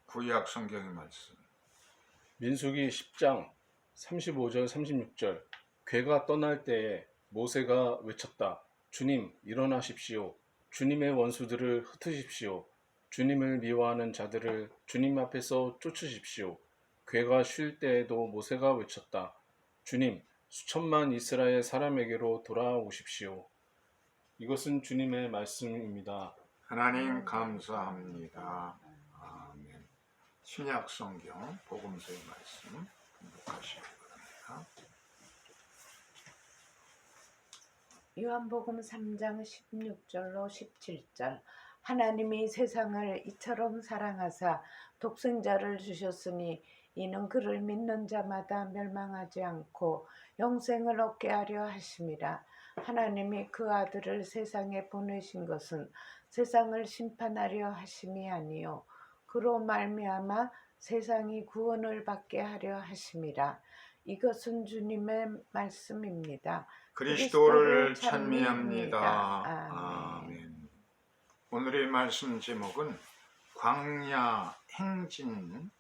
구약 성경의 말씀. 민수기 10장 35절 36절. 괴가 떠날 때에 모세가 외쳤다. 주님 일어나십시오. 주님의 원수들을 흩으십시오. 주님을 미워하는 자들을 주님 앞에서 쫓으십시오. 괴가 쉴 때에도 모세가 외쳤다. 주님 수천만 이스라엘 사람에게로 돌아오십시오. 이것은 주님의 말씀입니다. 하나님 감사합니다. 아멘. 신약 성경 복음서의 말씀 공독하시기 바랍니다. 요한복음 3장 16절로 17절. 하나님이 세상을 이처럼 사랑하사 독생자를 주셨으니 이는 그를 믿는 자마다 멸망하지 않고 영생을 얻게 하려 하심이라. 하나님이 그 아들을 세상에 보내신 것은 세상을 심판하려 하심이 아니요 그로 말미암아 세상이 구원을 받게 하려 하심이라. 이것은 주님의 말씀입니다. 그리스도를 찬미합니다. 아멘. 아멘. 오늘의 말씀 제목은 광야 행진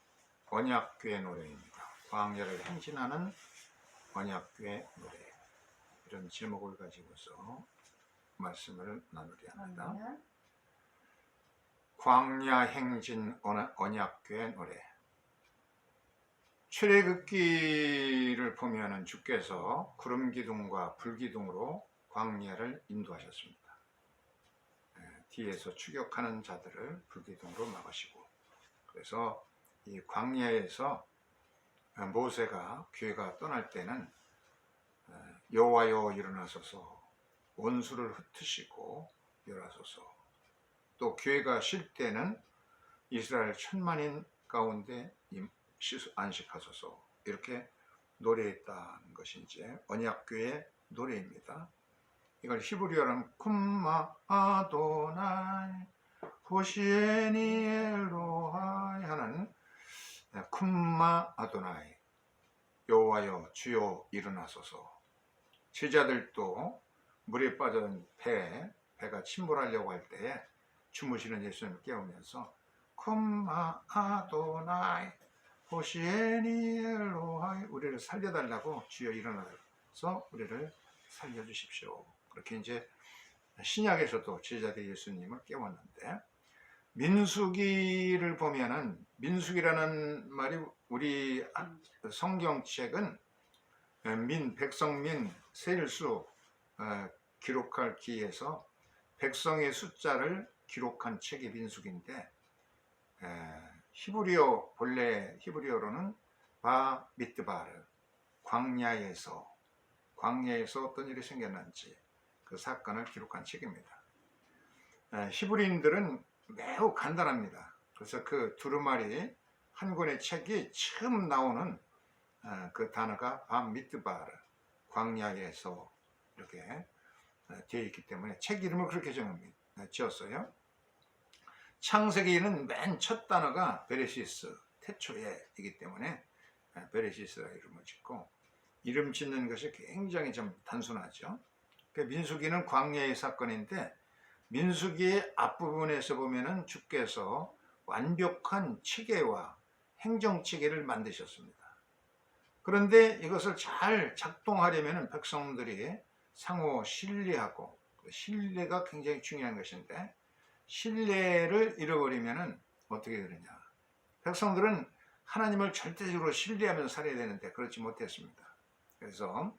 언약궤 노래입니다. 광야를 행진하는 언약궤 노래. 이런 제목을 가지고서 말씀을 나누려 합니다. 광야 행진 언약궤 노래. 출애굽기를 보면은 주께서 구름 기둥과 불 기둥으로 광야를 인도하셨습니다. 뒤에서 추격하는 자들을 불 기둥으로 막으시고, 그래서 이 광야에서 모세가 괴가 떠날 때는 여호와여 일어나소서, 원수를 흩으시고 일어나소서, 또 괴가 쉴 때는 이스라엘 천만인 가운데 안식하소서, 이렇게 노래했다는 것이 이제 언약궤의 노래입니다. 이걸 히브리어로는 쿰마 아도나이 호시에니 엘로하이 하는 쿰마 아도나이, 여호와여 주여 일어나소서. 제자들도 물에 빠진 배가 침몰하려고 할 때에 주무시는 예수님을 깨우면서 쿰마 아도나이 호시에니 엘로하이, 우리를 살려달라고 주여 일어나서 우리를 살려주십시오. 그렇게 이제 신약에서도 제자들이 예수님을 깨웠는데, 민수기를 보면은 민수기라는 말이 우리 성경책은 백성민 세일수 기록할 기에서 백성의 숫자를 기록한 책이 민수기인데, 히브리어, 본래 히브리어로는 바미드바르, 광야에서 어떤 일이 생겼는지 그 사건을 기록한 책입니다. 히브리인들은 매우 간단합니다. 그래서 그 두루마리 한 권의 책이 처음 나오는 그 단어가 바미드바르, 광야에서, 이렇게 되어 있기 때문에 책 이름을 그렇게 지었어요. 창세기는 맨 첫 단어가 베레시스, 태초에이기 때문에 베레시스라 이름을 짓고, 이름 짓는 것이 굉장히 좀 단순하죠. 민수기는 광야의 사건인데, 민수기의 앞부분에서 보면은 주께서 완벽한 체계와 행정체계를 만드셨습니다. 그런데 이것을 잘 작동하려면 백성들이 상호 신뢰하고, 신뢰가 굉장히 중요한 것인데, 신뢰를 잃어버리면 어떻게 되느냐. 백성들은 하나님을 절대적으로 신뢰하면서 살아야 되는데 그렇지 못했습니다. 그래서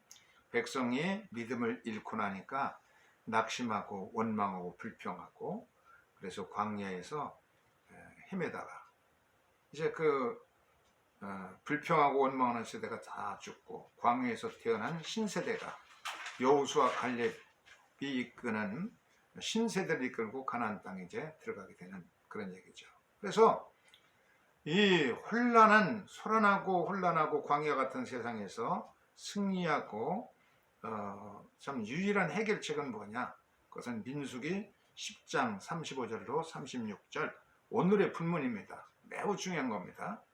백성이 믿음을 잃고 나니까 낙심하고 원망하고 불평하고, 그래서 광야에서 헤매다가 이제 그 불평하고 원망하는 세대가 다 죽고, 광야에서 태어난 신세대가 여호수아 갈렙이 이끄는 신세대를 이끌고 가나안 땅에 이제 들어가게 되는 그런 얘기죠. 그래서 이 혼란하고 광야 같은 세상에서 승리하고 참 유일한 해결책은 뭐냐? 그것은 민수기 10장 35절로 36절, 오늘의 본문입니다. 매우 중요한 겁니다.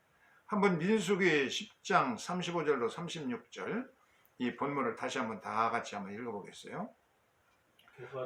한번 민수기 10장 35절로 36절 이 본문을 다시 한번 다 같이 한번 읽어보겠어요.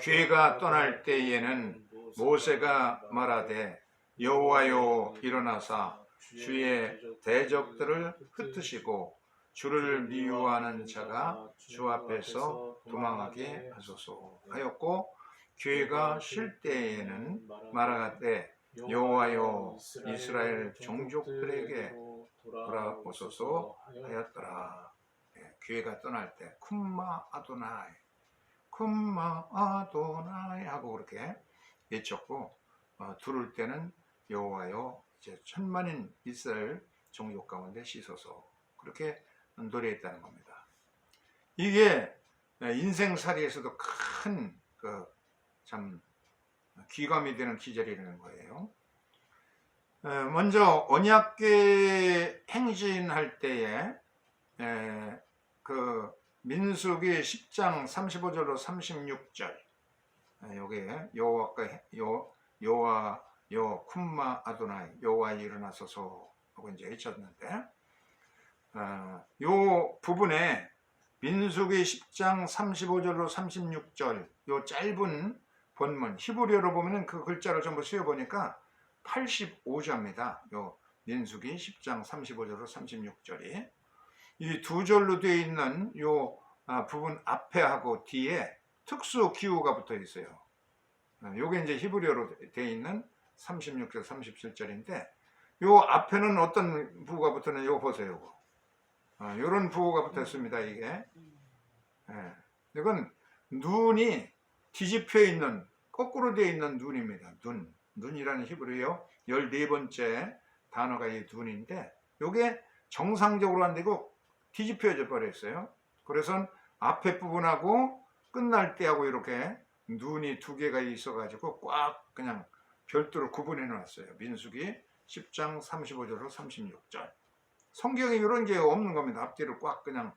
괴가 떠날 때에는 모세가 말하되 여호와여 일어나사 주의 대적들을 흩으시고 주를 미워하는 자가 주 앞에서 도망하게 하소서 하였고, 교회가 쉴 때에는 말하되 여호와여 이스라엘 종족들에게 돌아오소서 하였더라. 교회가 떠날 때 쿰마 아도나이 쿰마 아도나이 하고 그렇게 외쳤고, 두를 때는 여호와여 이제 천만인 이스라엘 종족 가운데 씻어서 그렇게 노래했다는 겁니다. 이게 인생살이에서도 큰 참 귀감이 되는 기절이라는 거예요. 먼저 언약궤 행진할 때에 그 민수기 10장 35절로 36절 여기에 여호와 쿰마 아도나이 여호와 일어나소서 하고 이제 외쳤는데, 요 부분에 민수기 10장 35절로 36절 요 짧은 본문 히브리어로 보면은 그 글자를 전부 세어 보니까 85자입니다. 요 민수기 10장 35절로 36절이 이 두 절로 되어 있는 요 부분 앞에 하고 뒤에 특수 기호가 붙어 있어요. 요게 이제 히브리어로 되어 있는 36절 37절인데, 요 앞에는 어떤 부호가 붙었는지 요거 보세요. 요런 부호가 붙었습니다. 이게 이건 눈이 뒤집혀 있는 거꾸로 되어 있는 눈입니다. 눈이라는 히브리어 14번째 단어가 이 눈인데, 요게 정상적으로 안 되고 뒤집혀져 버렸어요. 그래서 앞에 부분하고 끝날 때하고 이렇게 눈이 두 개가 있어 가지고 꽉 그냥 별도로 구분해 놨어요. 민수기 10장 35절로 36절. 성경에 이런 게 없는 겁니다. 앞뒤를 꽉 그냥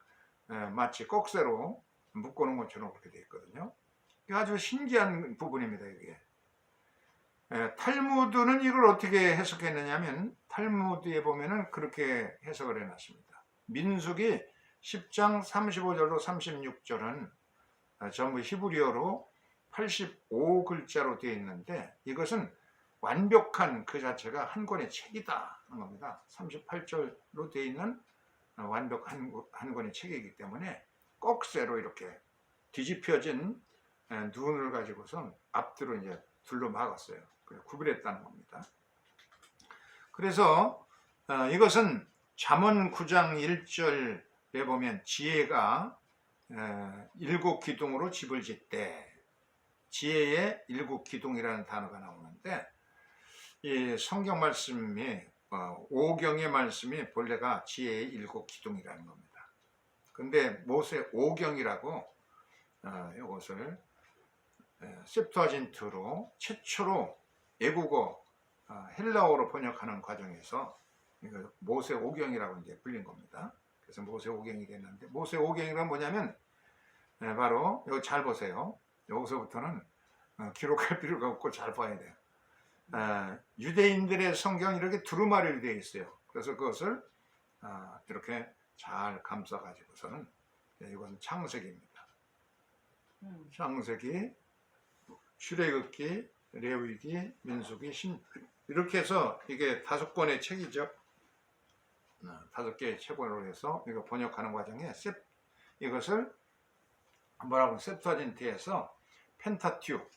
마치 꺽쇠로 묶어놓은 것처럼 그렇게 되어 있거든요. 아주 신기한 부분입니다. 이게 탈무드는 이걸 어떻게 해석했느냐면, 탈무드에 보면은 그렇게 해석을 해놨습니다. 민수기 10장 35절로 36절은 전부 히브리어로 85글자로 되어 있는데, 이것은 완벽한 그 자체가 한 권의 책이다 하는 겁니다. 38절로 되어 있는 완벽한 한 권의 책이기 때문에 꺽쇠로 이렇게 뒤집혀진 눈을 가지고선 앞뒤로 이제 둘러 막았어요. 구분했다는 겁니다. 그래서 이것은 잠언 9장 1절에 보면 지혜가 일곱 기둥으로 집을 짓되, 지혜의 일곱 기둥이라는 단어가 나오는데, 이 성경 말씀이 오경의 말씀이 본래가 지혜의 일곱 기둥이라는 겁니다. 근데 모세 오경이라고 이것을 셉투아진트로 최초로 외국어 헬라어로 번역하는 과정에서 모세 오경이라고 이제 불린 겁니다. 그래서 모세 오경이 됐는데, 모세 오경이란 뭐냐면 바로 여기 잘 보세요. 여기서부터는 기록할 필요가 없고 잘 봐야 돼요. 유대인들의 성경이 이렇게 두루마리로 되어 있어요. 그래서 그것을 이렇게 잘 감싸 가지고서는 이것은 창세기입니다. 창세기, 출애굽기, 레위기, 민수기, 이렇게 해서 이게 5권의 책이죠. 5개의 책으로 해서 이거 번역하는 과정에 이것을 뭐라고 셉투아진트에서 펜타티욱,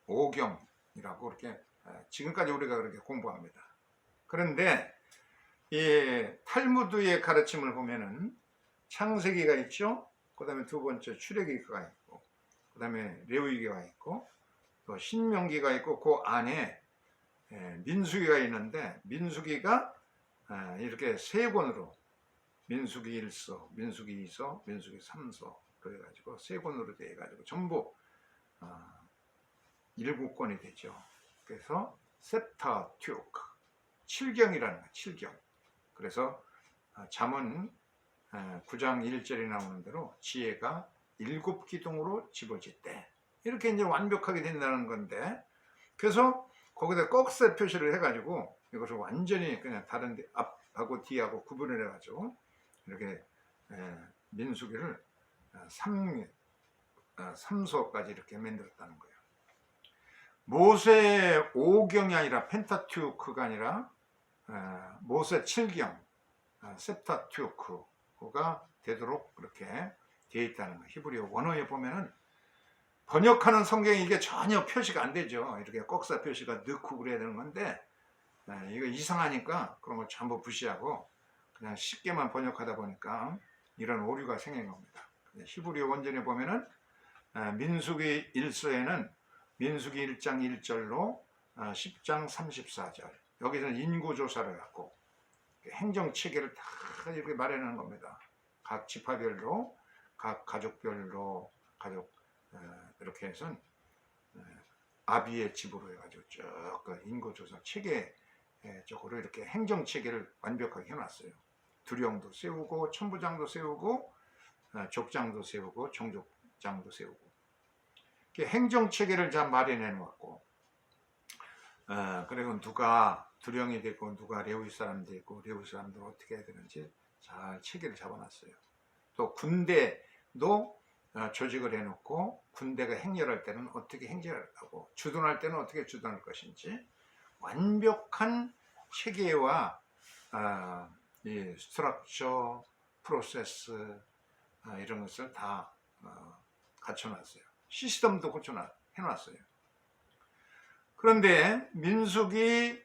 오경이라고 그렇게 지금까지 우리가 그렇게 공부합니다. 그런데 이 탈무드의 가르침을 보면은 창세기가 있죠. 그 다음에 두 번째 출애굽기가 있고, 그 다음에 레위기가 있고, 또 신명기가 있고, 그 안에 민수기가 있는데, 민수기가 이렇게 세 권으로 민수기 1서, 민수기 2서, 민수기 3서 그래가지고 세 권으로 돼가지고 전부 7권이 되죠. 그래서 셉타튜크 7경이라는 거예요. 7경. 그래서 잠언 9장 1절에 나오는 대로 지혜가 7기둥으로 집어짓대, 이렇게 이제 완벽하게 된다는 건데, 그래서 거기다 꺽쇠 표시를 해가지고 이것을 완전히 그냥 다른 데 앞하고 뒤하고 구분을 해가지고 이렇게 민수기를 3서까지 이렇게 만들었다는 거예요. 모세 5경이 아니라 펜타튜크가 아니라 모세 7경 셉타튜크가 되도록 그렇게 되어 있다는 거. 히브리어 원어에 보면은 번역하는 성경이 이게 전혀 표시가 안 되죠. 이렇게 꺽사 표시가 넣고 그래야 되는 건데 이거 이상하니까 그런 걸 전부 무시하고 그냥 쉽게만 번역하다 보니까 이런 오류가 생긴 겁니다. 히브리어 원전에 보면은 민수기 1서에는 민수기 1장 1절로 10장 34절 여기서는 인구조사를 갖고 행정체계를 다 이렇게 마련하는 겁니다. 각 지파별로 각 가족별로 이렇게 해서 아비의 집으로 해가지고 쭉 그 인구조사 체계적으로 이렇게 행정체계를 완벽하게 해놨어요. 두령도 세우고 천부장도 세우고 족장도 세우고 종족장도 세우고 행정체계를 잘 마련해 놓았고 그리고 누가 두령이 되고 누가 레위 사람도 있고 레위 사람들 어떻게 해야 되는지 잘 체계를 잡아놨어요. 또 군대도 조직을 해놓고 군대가 행렬할 때는 어떻게 행렬을 하고 주둔할 때는 어떻게 주둔할 것인지 완벽한 체계와 이 스트럭처, 프로세스 이런 것을 다 갖춰놨어요. 시스템도 해놨어요. 그런데 민수기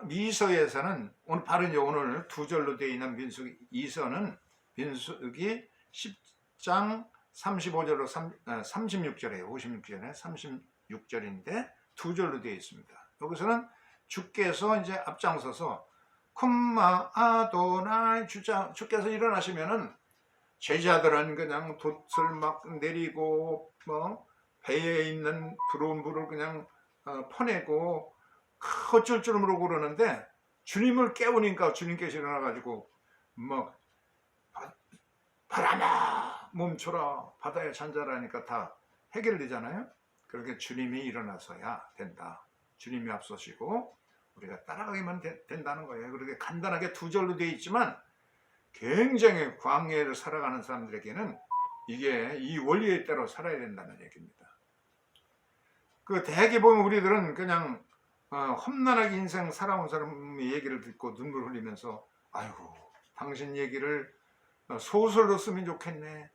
2서에서는 오늘 두 절로 되어 있는 민수기 2서는 민수기 10장 35절로 36절이에요. 56절에 36절인데 두 절로 되어 있습니다. 여기서는 주께서 이제 앞장서서 쿰마 아도나이 주께서 일어나시면은 제자들은 그냥 돛을 막 내리고 배에 있는 들어온 물을 그냥 퍼내고 어쩔 줄 모르고 그러는데 주님을 깨우니까 주님께서 일어나가지고 막 바람아 멈춰라 바다에 잔잔하니까 다 해결되잖아요. 그렇게 주님이 일어나서야 된다. 주님이 앞서시고 우리가 따라가기만 된다는 거예요. 그렇게 간단하게 두 절로 되어 있지만 굉장히 광야를 살아가는 사람들에게는 이게 이 원리의 대로 살아야 된다는 얘기입니다. 그 대개 보면 우리들은 그냥 험난하게 인생 살아온 사람의 얘기를 듣고 눈물 흘리면서 아이고 당신 얘기를 소설로 쓰면 좋겠네.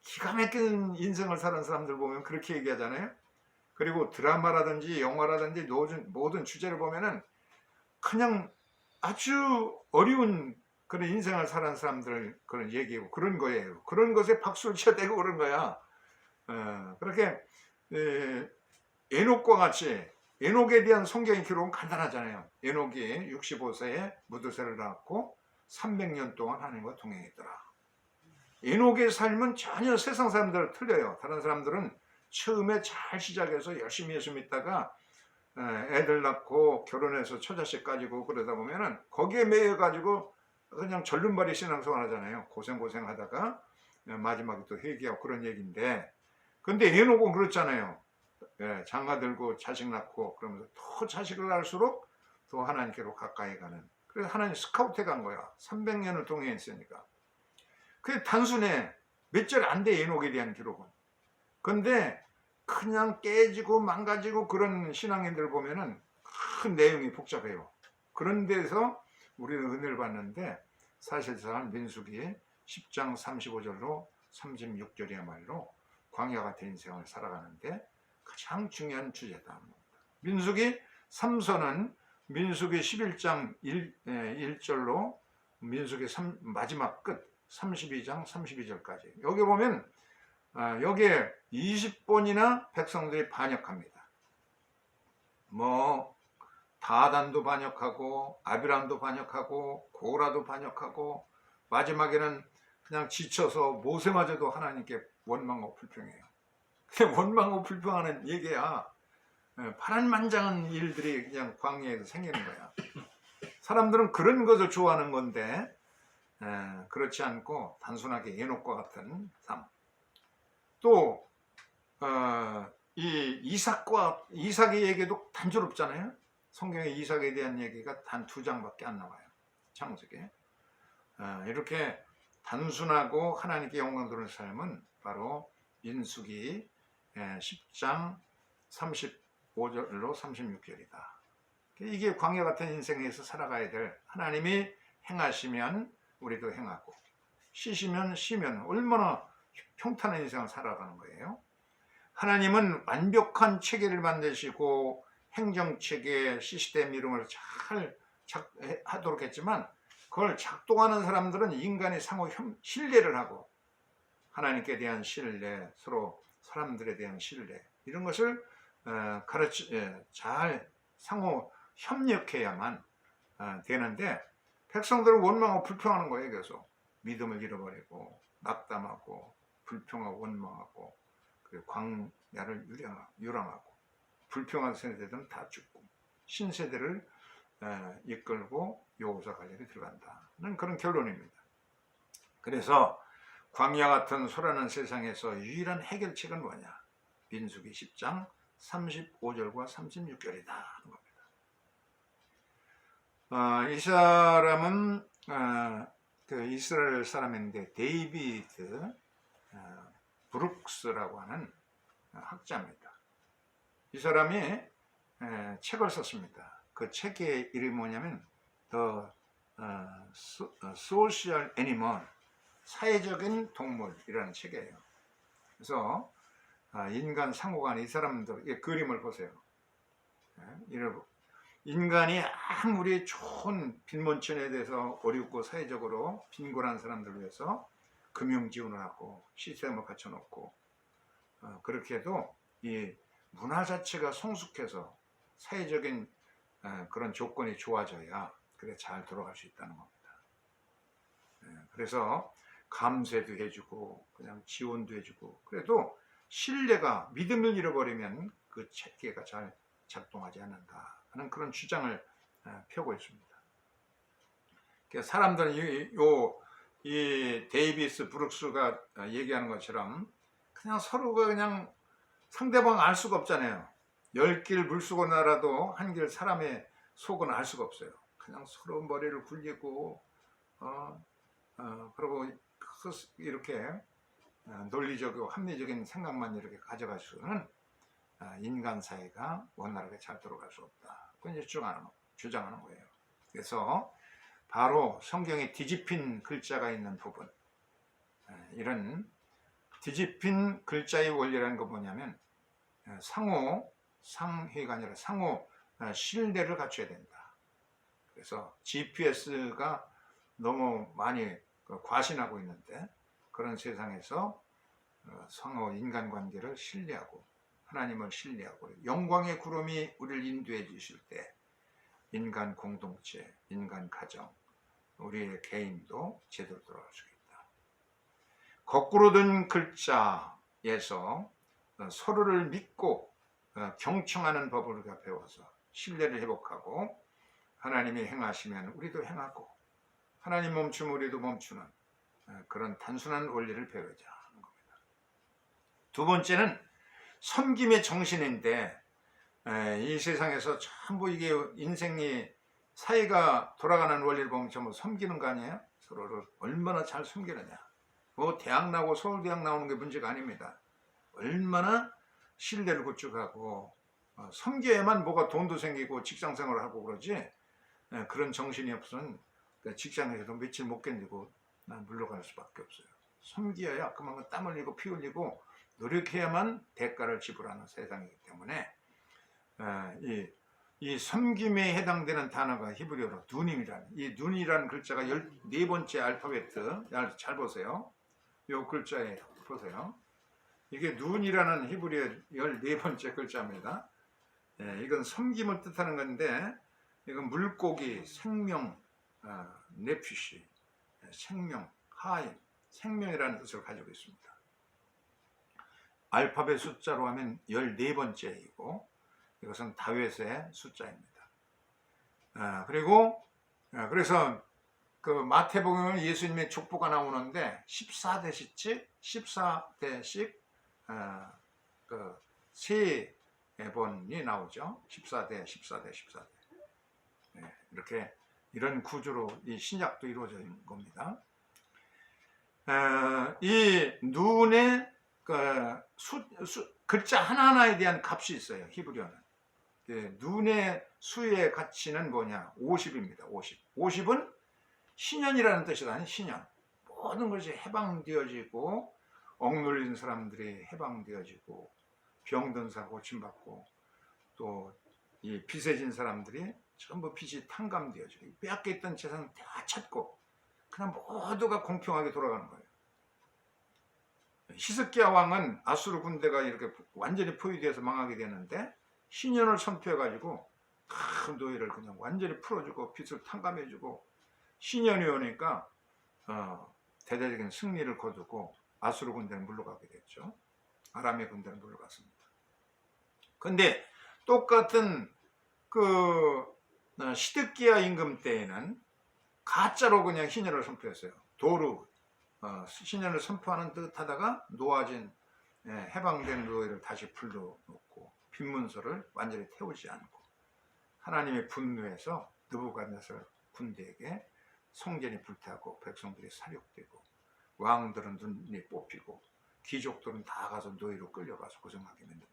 기가 막힌 인생을 사는 사람들 보면 그렇게 얘기하잖아요. 그리고 드라마라든지 영화라든지 모든 주제를 보면은 그냥 아주 어려운 그런 인생을 사는 사람들 그런 얘기고 그런 거예요. 그런 것에 박수를 쳐대고 그런 거야. 그렇게 에녹과 같이 에녹에 대한 성경의 기록은 간단하잖아요. 에녹이 65세에 무드세를 낳았고 300년 동안 하나님과 동행했더라. 에녹의 삶은 전혀 세상 사람들과 틀려요. 다른 사람들은 처음에 잘 시작해서 열심히 예수 믿다가 애들 낳고 결혼해서 처자식 가지고 그러다 보면은 거기에 매여가지고 그냥 절름발이 신앙생활 하잖아요. 고생하다가 마지막에 또 회개하고 그런 얘기인데 근데 에녹은 그렇잖아요. 장가 들고 자식 낳고 그러면서 더 자식을 낳을수록 더 하나님께로 가까이 가는 그래서 하나님 스카우트해 간 거야. 300년을 동행했으니까. 그게 단순해. 몇 절 안 돼 에녹에 대한 기록은. 근데 그냥 깨지고 망가지고 그런 신앙인들 보면은 큰 내용이 복잡해요. 그런 데서 우리는 은혜를 받는데 사실상 민수기 10장 35절로 36절이야말로 광야 같은 인생을 살아가는데 가장 중요한 주제다. 민수기 3서는 민수기 11장 1절로 민수기 마지막 끝 32장 32절까지 여기 보면 여기에 20번이나 백성들이 반역합니다. 다단도 반역하고 아비람도 반역하고 고라도 반역하고 마지막에는 그냥 지쳐서 모세마저도 하나님께 원망하고 불평해요. 그냥 원망하고 불평하는 얘기야. 파란만장한 일들이 그냥 광야에서 생기는 거야. 사람들은 그런 것을 좋아하는 건데 그렇지 않고 단순하게 에녹과 같은 삶. 또 이 이삭의 얘기도 단조롭잖아요. 성경에 이삭에 대한 얘기가 단 2장밖에 안 나와요. 창세기에. 이렇게 단순하고 하나님께 영광 돌리는 삶은 바로 민수기 10장 35절로 36절이다. 이게 광야 같은 인생에서 살아가야 될, 하나님이 행하시면 우리도 행하고 쉬시면 쉬면 얼마나 평탄한 인생을 살아가는 거예요. 하나님은 완벽한 체계를 만드시고 행정체계 시스템 이름을 잘 하도록 했지만, 그걸 작동하는 사람들은 인간의 상호 신뢰를 하고 하나님께 대한 신뢰, 서로 사람들에 대한 신뢰, 이런 것을 잘 상호 협력해야만 되는데, 백성들은 원망하고 불평하는 거예요. 계속 믿음을 잃어버리고 낙담하고 불평하고 원망하고, 그리고 광야를 유랑하고, 불평한 세대들은 다 죽고 신세대를 이끌고 여호사 관리에 들어간다는 그런 결론입니다. 그래서 광야 같은 소라는 세상에서 유일한 해결책은 뭐냐? 민수기 10장 35절과 36절이다 하는 겁니다. 이 사람은 그 이스라엘 사람인데 데이비드 브룩스라고 하는 학자입니다. 이 사람이 책을 썼습니다. 그 책의 이름이 뭐냐면 The Social Animal, 사회적인 동물이라는 책이에요. 그래서 인간 상호간, 이 사람들, 이 그림을 보세요. 인간이 아무리 좋은 빈곤층에 대해서 어렵고 사회적으로 빈곤한 사람들을 위해서 금융 지원을 하고 시스템을 갖춰놓고, 그렇게 해도 이 문화 자체가 성숙해서 사회적인 그런 조건이 좋아져야 그래 잘 돌아갈 수 있다는 겁니다. 그래서 감세도 해주고 그냥 지원도 해주고, 그래도 신뢰가, 믿음을 잃어버리면 그 체계가 잘 작동하지 않는다 하는 그런 주장을 펴고 있습니다. 사람들은 이 데이비스 브룩스가 얘기하는 것처럼 그냥 서로가 그냥 상대방 알 수가 없잖아요. 10길 물속을 날아도 한 길 사람의 속은 알 수가 없어요. 그냥 서로 머리를 굴리고 그리고 이렇게 논리적이고 합리적인 생각만 이렇게 가져갈 수는 인간 사회가 원활하게 잘 돌아갈 수 없다. 그건 이제 주장하는 거예요. 그래서 바로 성경에 뒤집힌 글자가 있는 부분, 이런 뒤집힌 글자의 원리라는 거 뭐냐면 상회가 아니라 상호 신뢰를 갖춰야 된다. 그래서 GPS가 너무 많이 과신하고 있는데, 그런 세상에서 상호 인간관계를 신뢰하고 하나님을 신뢰하고 영광의 구름이 우리를 인도해 주실 때 인간 공동체, 인간 가정, 우리의 개인도 제대로 돌아갈 수 있다. 거꾸로 든 글자에서 서로를 믿고 경청하는 법을 우리가 배워서 신뢰를 회복하고, 하나님이 행하시면 우리도 행하고 하나님 멈추면 우리도 멈추는 그런 단순한 원리를 배우자 하는 겁니다. 두 번째는 섬김의 정신인데, 이 세상에서 전부 이게 인생이 사회가 돌아가는 원리를 보면 전부 섬기는 거 아니에요? 서로를 얼마나 잘 섬기느냐. 뭐 대학 나오고 서울대학 나오는 게 문제가 아닙니다. 얼마나 신뢰를 구축하고 섬겨야만 뭐가 돈도 생기고 직장 생활을 하고 그러지, 그런 정신이 없으면 직장에서도 며칠 못 견디고 물러갈 수밖에 없어요. 섬겨야 그만큼 땀 흘리고 피 흘리고 노력해야만 대가를 지불하는 세상이기 때문에, 이 섬김에 해당되는 단어가 히브리어로 누님이라는, 이 눈이라는 글자가 14번째 알파벳, 잘 보세요. 이 글자에 보세요. 이게 눈이라는 히브리어 14번째 글자입니다. 이건 섬김을 뜻하는 건데, 이건 물고기, 생명, 네피시, 생명, 하임, 생명이라는 뜻을 가지고 있습니다. 알파벳 숫자로 하면 14번째이고 이것은 다윗의 숫자입니다. 그래서 그 마태복음은 예수님의 족보가 나오는데 14대씩 그 세 번이 나오죠. 14대. 이렇게 이런 구조로 이 신약도 이루어져 있는 겁니다. 이 눈의 글자 하나하나에 대한 값이 있어요. 히브리어는. 예, 눈의 수의 가치는 뭐냐? 50입니다. 50. 50은 신년이라는 뜻이다. 신년. 모든 것이 해방되어지고 억눌린 사람들이 해방되어지고 병든 사람 고침받고 또 이 빚에 진 사람들이 전부 빚이 탕감되어지고 빼앗겨 있던 재산 다 찾고 그냥 모두가 공평하게 돌아가는 거예요. 히스기야 왕은 아수르 군대가 이렇게 완전히 포위되어서 망하게 되는데 신년을 선포해가지고 큰 노예를 그냥 완전히 풀어주고 빚을 탕감해주고 신년이 오니까 대대적인 승리를 거두고 아수르 군대는 물러가게 됐죠. 아람의 군대는 물러갔습니다. 근데 똑같은 그 시드기야 임금 때에는 가짜로 그냥 신년을 선포했어요. 도루 신년을 선포하는 듯 하다가 놓아진 해방된 노예를 다시 불러놓고 빈문서를 완전히 태우지 않고 하나님의 분노에서 느부갓네살 군대에게 성전이 불타고 백성들이 살육되고 왕들은 눈이 뽑히고 귀족들은 다 가서 노예로 끌려가서 고생하게 만듭니다.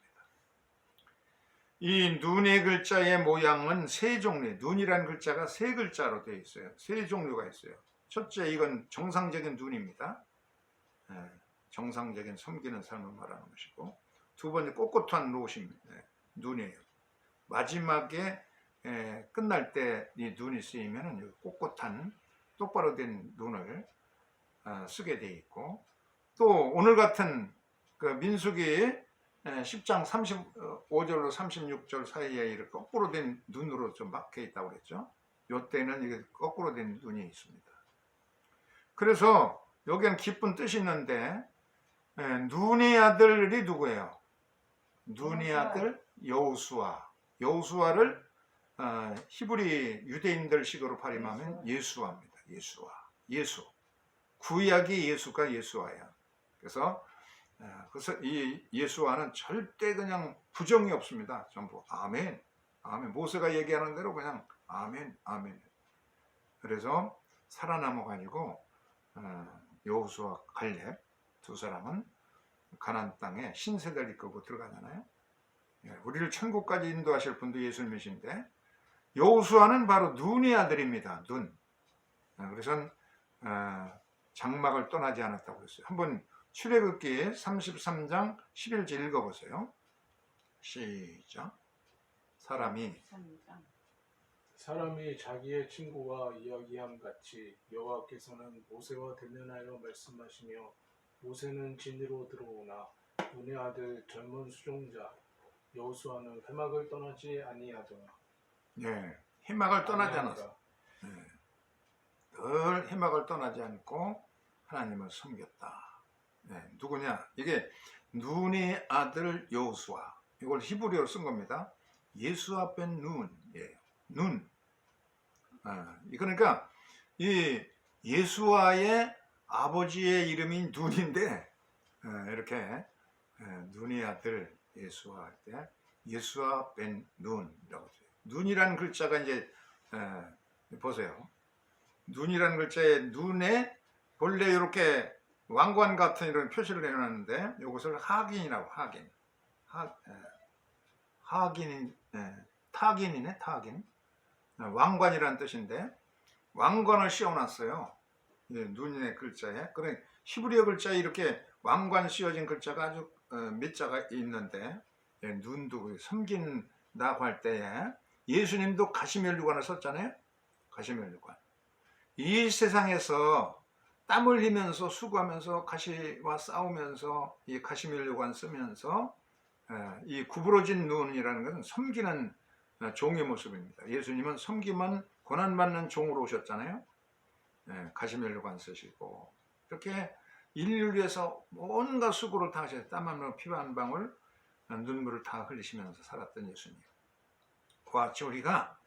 이 눈의 글자의 모양은 세 종류, 눈이라는 글자가 세 글자로 되어 있어요. 세 종류가 있어요. 첫째, 이건 정상적인 눈입니다. 정상적인 섬기는 삶을 말하는 것이고, 두 번째, 꼿꼿한 눈이에요. 마지막에 끝날 때 이 눈이 쓰이면 꼿꼿한 똑바로 된 눈을 쓰게 되어 있고, 또 오늘 같은 그 민수기 10장 35절로 36절 사이에 이렇게 거꾸로 된 눈으로 좀 막혀 있다고 그랬죠. 이때는 이게 거꾸로 된 눈이 있습니다. 그래서 여기는 깊은 뜻이 있는데 눈의 아들이 누구예요? 눈의 아들 여호수아. 여호수아를 히브리 유대인들 식으로 발음하면 예수아입니다. 예수. 구약의 예수가 예수아야. 그래서 이 예수와는 절대 그냥 부정이 없습니다. 전부 아멘, 아멘. 모세가 얘기하는 대로 그냥 아멘, 아멘. 그래서 살아남아 가지고 여호수아 갈렙 두 사람은 가나안 땅에 신세대를 이끌고 들어가잖아요. 우리를 천국까지 인도하실 분도 예수님이신데 여호수아는 바로 눈의 아들입니다. 눈. 그래서 장막을 떠나지 않았다고 했어요. 한번 출애굽기 33장 11절 읽어보세요. 시작. 사람이 자기의 친구와 이야기함 같이 여호와께서는 모세와 대면하여 말씀하시며 모세는 진으로 들어오나 눈의 아들 젊은 수종자 여호수아는 회막을 떠나지 아니하더라. 네, 회막을 떠나지 않았어. 늘 회막을 떠나지 않고 하나님을 섬겼다. 누구냐? 이게 눈의 아들 여호수아. 이걸 히브리어로 쓴 겁니다. 예수아 벤 눈이에요. 눈. 그러니까 이 예수아의 아버지의 이름이 눈인데 이렇게 눈의 아들 예수아 할 때 예수아 벤 눈이라고 해요. 눈이라는 글자가 이제 보세요. 눈이라는 글자에 눈에 본래 이렇게 왕관 같은 이런 표시를 해놨는데 이것을 하긴이라고 타긴이네. 왕관이라는 뜻인데 왕관을 씌워놨어요. 눈의 글자에. 그래 히브리어 글자에 이렇게 왕관 씌워진 글자가 아주 몇 자가 있는데 눈도 섬긴다고 할 때에 예수님도 가시멜류관을 썼잖아요. 가시멜류관. 이 세상에서 땀 흘리면서 수고하면서 가시와 싸우면서 이 가시멜류관 쓰면서 이 구부러진 눈이라는 것은 섬기는 종의 모습입니다. 예수님은 섬기면 고난받는 종으로 오셨잖아요. 가시멜류관 쓰시고 이렇게 인류를 위해서 온갖 수고를 다 하셔서 땀 한 방, 피 한 방울, 눈물을 다 흘리시면서 살았던 예수님. 그와 같이 우리가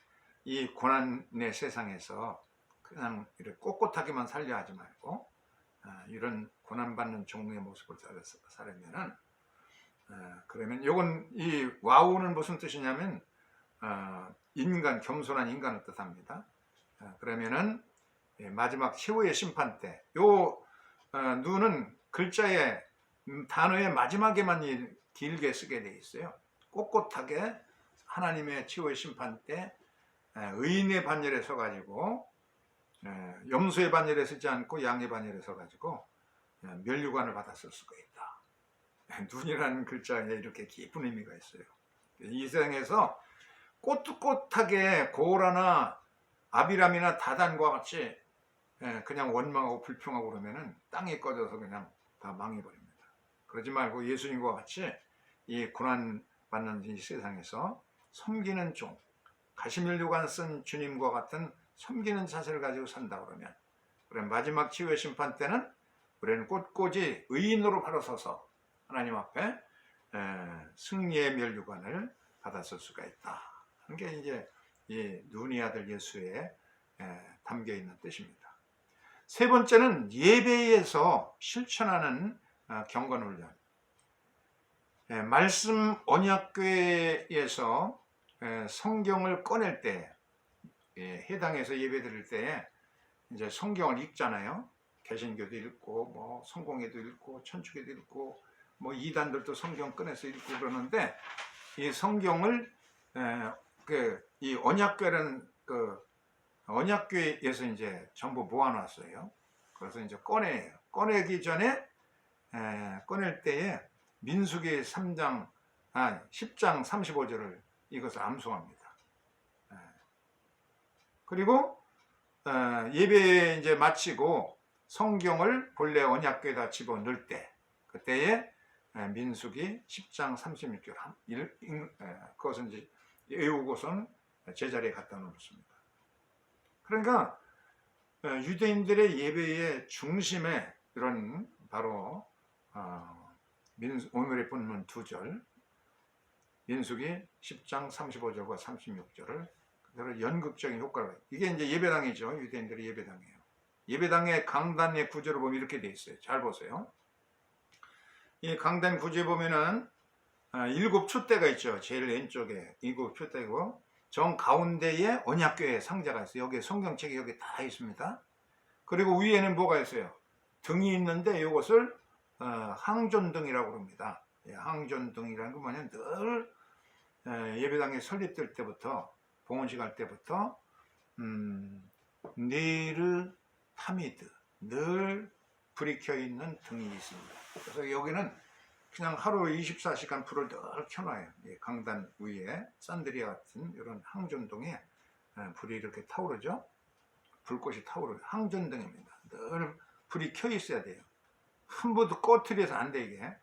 이 고난의 세상에서 그냥 이렇게 꼿꼿하게만 살려 하지 말고 이런 고난받는 종의 모습을 살으면은 그러면 요건 이 와우는 무슨 뜻이냐면 인간, 겸손한 인간을 뜻합니다. 그러면은 마지막 최후의 심판 때 요 눈은 글자의 단어의 마지막에만 길게 쓰게 돼 있어요. 꼿꼿하게 하나님의 최후의 심판 때 의인의 반열에 서가지고 염소의 반열에 서지 않고 양의 반열에 서가지고 면류관을 받았을 수가 있다. 눈이라는 글자에 이렇게 깊은 의미가 있어요. 이 세상에서 꼿꼿하게 고라나 아비람이나 다단과 같이 그냥 원망하고 불평하고 그러면은 땅이 꺼져서 그냥 다 망해버립니다. 그러지 말고 예수님과 같이 이 고난 받는 이 세상에서 섬기는 종, 가시면류관 쓴 주님과 같은 섬기는 자세를 가지고 산다 그러면, 그래 마지막 치유의 심판 때는 우리는 꼿꼿이 의인으로 바로 서서 하나님 앞에 승리의 면류관을 받았을 수가 있다. 하는 게 이제 이 눈의 아들 예수에 담겨 있는 뜻입니다. 세 번째는 예배에서 실천하는 경건훈련. 말씀 언약궤에서 성경을 꺼낼 때, 해당해서 예배 드릴 때 이제 성경을 읽잖아요. 개신교도 읽고 뭐 성공회도 읽고 천주교도 읽고 뭐 이단들도 성경 꺼내서 읽고 그러는데, 이 성경을 이 언약궤는 언약궤에서 이제 전부 모아놨어요. 그래서 이제 꺼내요. 꺼내기 전에 꺼낼 때에 민수기 10장 35절을 이것을 암송합니다. 그리고 예배 이제 마치고 성경을 본래 언약궤에다 집어넣을 때, 그때에 민수기 10장 36절 그것은 이제 외우고선 제자리에 갖다 놓습니다. 그러니까 유대인들의 예배의 중심에 이런 바로 오늘의 본문 2절 민수기 10장 35절과 36절을 그대로 연극적인 효과를, 이게 이제 예배당이죠. 유대인들의 예배당이에요. 예배당의 강단의 구조를 보면 이렇게 돼 있어요. 잘 보세요. 이 강단 구조에 보면은 7촛대가 있죠. 제일 왼쪽에 7촛대고 정 가운데에 언약궤의 상자가 있어요. 여기에 성경책이 여기 다 있습니다. 그리고 위에는 뭐가 있어요? 등이 있는데 이것을 항존등이라고 합니다. 항존등이라는 건 뭐냐면 늘 예배당에 설립될 때부터 봉헌식 할 때부터 네르 타미드, 늘 불이 켜 있는 등이 있습니다. 그래서 여기는 그냥 하루 24시간 불을 늘 켜놔요. 강단 위에 산드리아 같은 이런 항전등에 불이 이렇게 타오르죠. 불꽃이 타오르요. 항전등입니다. 늘 불이 켜 있어야 돼요. 한 번도 꺼트려서 안 돼 이게.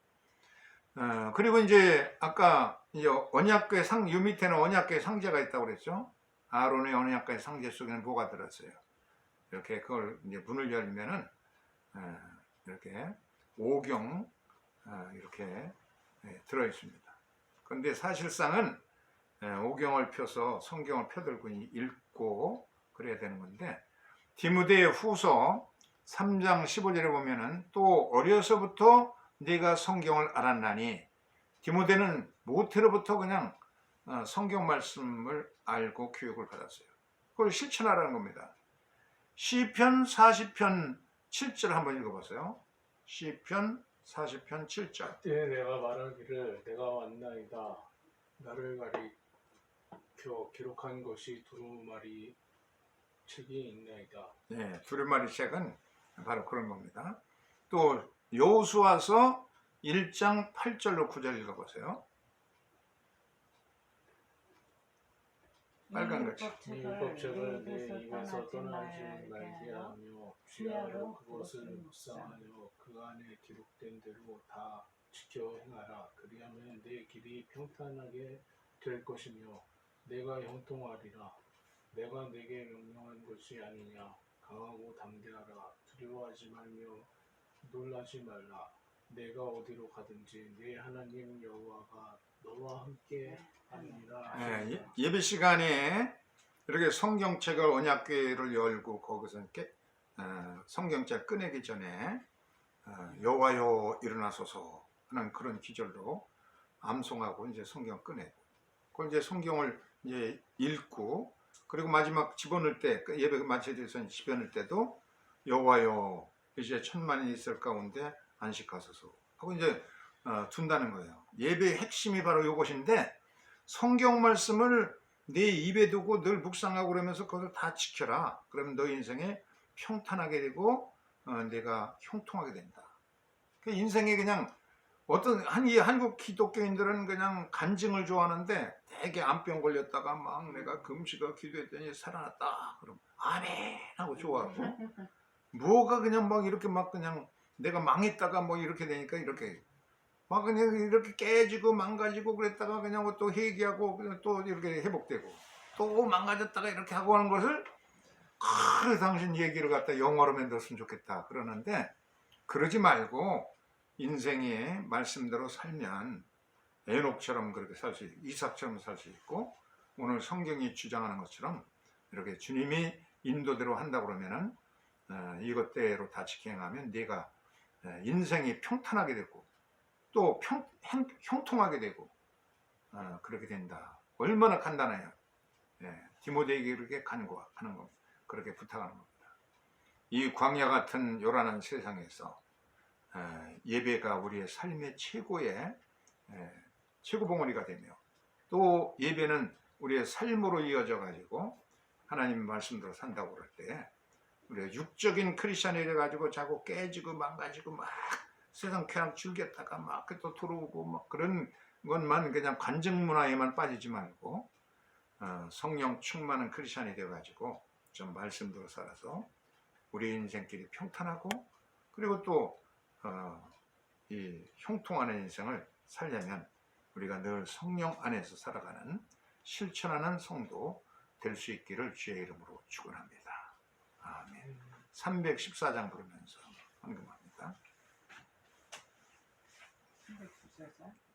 그리고 이제 아까 이제 언약궤 요 밑에는 언약궤 상자가 있다고 그랬죠. 아론의 언약궤 상자 속에는 뭐가 들었어요? 이렇게 그걸 이제 문을 열면은 이렇게 오경 이렇게 들어 있습니다. 그런데 사실상은 오경을 펴서 성경을 펴들고 읽고 그래야 되는 건데, 디모데 후서 3장 15절에 보면은 또 어려서부터 네가 성경을 알았나니, 디모데는 모태로부터 그냥 성경 말씀을 알고 교육을 받았어요. 그걸 실천하라는 겁니다. 시편 40편 7절 한번 읽어보세요. 시편 40편 7절. 그때 내가 말하기를 내가 왔나이다. 나를 가리켜 기록한 것이 두루마리 책이 있나이다. 네, 두루마리 책은 바로 그런 겁니다. 또 여호수아서 1장 8절로 9절 읽어보세요. 빨간 글씨. 율법책을 내 입에서 떠나지 말게 하며 주야로 그것을 묵상하여 그 안에 기록된 대로 다 지켜 행하라. 그리하면 내 길이 평탄하게 될 것이며 내가 형통하리라. 내가 내게 명령한 것이 아니냐. 강하고 담대하라. 두려워하지 말며 놀라지 말라. 내가 어디로 가든지 내 하나님 여호와가 너와 함께 하리라. 예배 시간에 이렇게 성경책을 언약궤를 열고 거기서 이렇게 성경책 꺼내기 전에 여호와여 일어나소서 하는 그런 기절로 암송하고 이제 성경 꺼내고, 그걸 이제 성경을 이제 읽고, 그리고 마지막 집어넣을 때 예배 마치듯이 집어넣을 때도 여호와여 이제 천만이 있을 가운데 안식하소서 하고 이제 둔다는 거예요. 예배의 핵심이 바로 이것인데 성경 말씀을 내 입에 두고 늘 묵상하고 그러면서 그것을 다 지켜라. 그러면 너 인생에 평탄하게 되고 내가 형통하게 된다. 그 인생에 그냥 어떤 이 한국 기독교인들은 그냥 간증을 좋아하는데 되게 암병 걸렸다가 막 내가 금식하고 기도했더니 살아났다. 그럼 아멘 하고 좋아하고 뭐가 그냥 막 이렇게 막 그냥 내가 망했다가 뭐 이렇게 되니까 이렇게 막 그냥 이렇게 깨지고 망가지고 그랬다가 그냥 또 회개하고 그냥 또 이렇게 회복되고 또 망가졌다가 이렇게 하고 하는 것을 그래 당신 얘기를 갖다 영어로 만들었으면 좋겠다 그러는데 그러지 말고 인생의 말씀대로 살면 에녹처럼 그렇게 살 수 있고 이삭처럼 살 수 있고 오늘 성경이 주장하는 것처럼 이렇게 주님이 인도대로 한다 그러면은 이것대로 다 지켜행하면 네가 인생이 평탄하게 되고 또 형통하게 되고 그렇게 된다. 얼마나 간단해요. 디모데에게 그렇게 간구하는 겁니다. 그렇게 부탁하는 겁니다. 이 광야 같은 요란한 세상에서 예배가 우리의 삶의 최고의 최고봉우리가 되며 또 예배는 우리의 삶으로 이어져 가지고 하나님 말씀대로 산다고 그럴 때 우리가 육적인 크리스찬이 돼가지고 자꾸 깨지고 망가지고 막 세상 쾌락 즐겼다가 막 또 들어오고 막 그런 것만 그냥 관증 문화에만 빠지지 말고 성령 충만한 크리스찬이 돼가지고 좀 말씀대로 살아서 우리 인생끼리 평탄하고 그리고 또 이 형통하는 인생을 살려면 우리가 늘 성령 안에서 살아가는 실천하는 성도 될 수 있기를 주의 이름으로 축원합니다. 아멘. 314장 부르면서 헌금합니다. 314장.